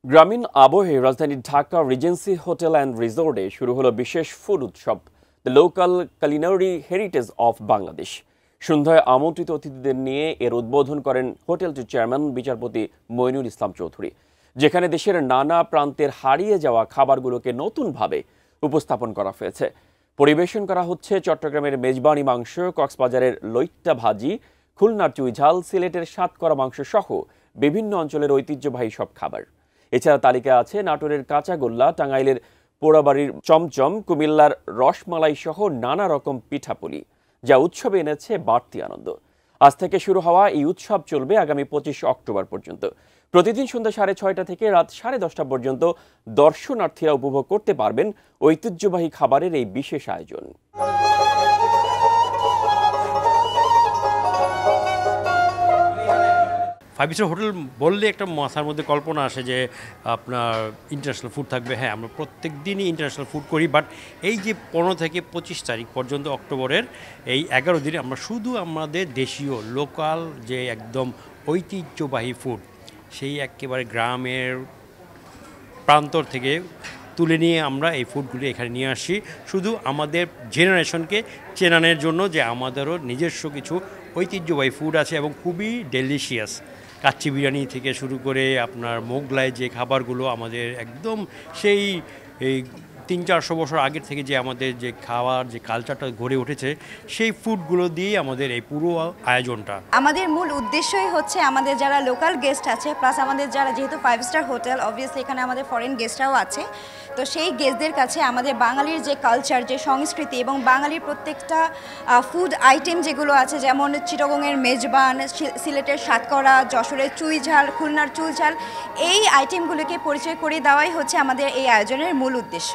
গ্রামীণ আবহে রাজধানী ঢাকা রিজেন্সি হোটেল অ্যান্ড রিসোর্টে শুরু হলো বিশেষ ফুড উৎসব the local culinary heritage of Bangladesh. সন্ধ্যায় আমন্ত্রিত অতিথিদের নিয়ে এর উদ্বোধন করেন হোটেলটির চেয়ারম্যান বিচারপতি মইনুল ইসলাম চৌধুরী, যেখানে দেশের নানা প্রান্তের হারিয়ে যাওয়া খাবারগুলোকে নতুনভাবে উপস্থাপন করা হয়েছে। পরিবেশন করা হচ্ছে চট্টগ্রামের মেজবানি মাংস, কক্সবাজারের লইট্টা ভাজি, খুলনার চুইঝাল, সিলেটের সাতকরা মাংস সহ বিভিন্ন অঞ্চলের ঐতিহ্যবাহী সব খাবার। এছাড়া তালিকায় আছে নাটোরের কাঁচাগোল্লা, টাঙ্গাইলের পোড়াবাড়ির চমচম, কুমিল্লার রসমালাই সহ নানা রকম পিঠাপুলি, যা উৎসবে এনেছে বাড়তি আনন্দ। আজ থেকে শুরু হওয়া এই উৎসব চলবে আগামী 25 অক্টোবর পর্যন্ত। প্রতিদিন সন্ধ্যা 6:30 থেকে রাত 10:30 পর্যন্ত দর্শনার্থীরা উপভোগ করতে পারবেন ঐতিহ্যবাহী খাবারের এই বিশেষ আয়োজন। ফাইভ স্টার হোটেল বললে একটা মাথার মধ্যে কল্পনা আসে যে আপনার ইন্টারন্যাশনাল ফুড থাকবে। হ্যাঁ, আমরা প্রত্যেক দিনই ইন্টারন্যাশনাল ফুড করি, বাট এই যে 15 থেকে 25 তারিখ পর্যন্ত অক্টোবরের এই 11 দিনে আমরা শুধু আমাদের দেশীয় লোকাল যে একদম ঐতিহ্যবাহী ফুড, সেই একেবারে গ্রামের প্রান্তর থেকে তুলে নিয়ে আমরা এই ফুডগুলি এখানে নিয়ে আসি, শুধু আমাদের জেনারেশনকে চেনানোর জন্য যে আমাদেরও নিজস্ব কিছু ঐতিহ্যবাহী ফুড আছে এবং খুবই ডেলিশিয়াস। কাচ্চি বিরিয়ানি থেকে শুরু করে আপনার মোগলাই যে খাবারগুলো আমাদের একদম সেই এই 300-400 বছর আগের থেকে যে আমাদের যে খাওয়ার যে কালচারটা গড়ে উঠেছে, সেই ফুডগুলো দিয়ে আমাদের এই পুরো আয়োজনটা। আমাদের মূল উদ্দেশ্যই হচ্ছে আমাদের যারা লোকাল গেস্ট আছে, প্লাস আমাদের যারা, যেহেতু 5 স্টার হোটেল, অবভিয়াসলি এখানে আমাদের ফরেন গেস্টরাও আছে, তো সেই গেস্টদের কাছে আমাদের বাঙালির যে কালচার, যে সংস্কৃতি এবং বাঙালির প্রত্যেকটা ফুড আইটেম যেগুলো আছে, যেমন চিটাগংয়ের মেজবান, সিলেটের সাতকরা, যশোরের চুইঝাল, খুলনার চুইঝাল, এই আইটেমগুলোকে পরিচয় করিয়ে দেওয়াই হচ্ছে আমাদের এই আয়োজনের মূল উদ্দেশ্য।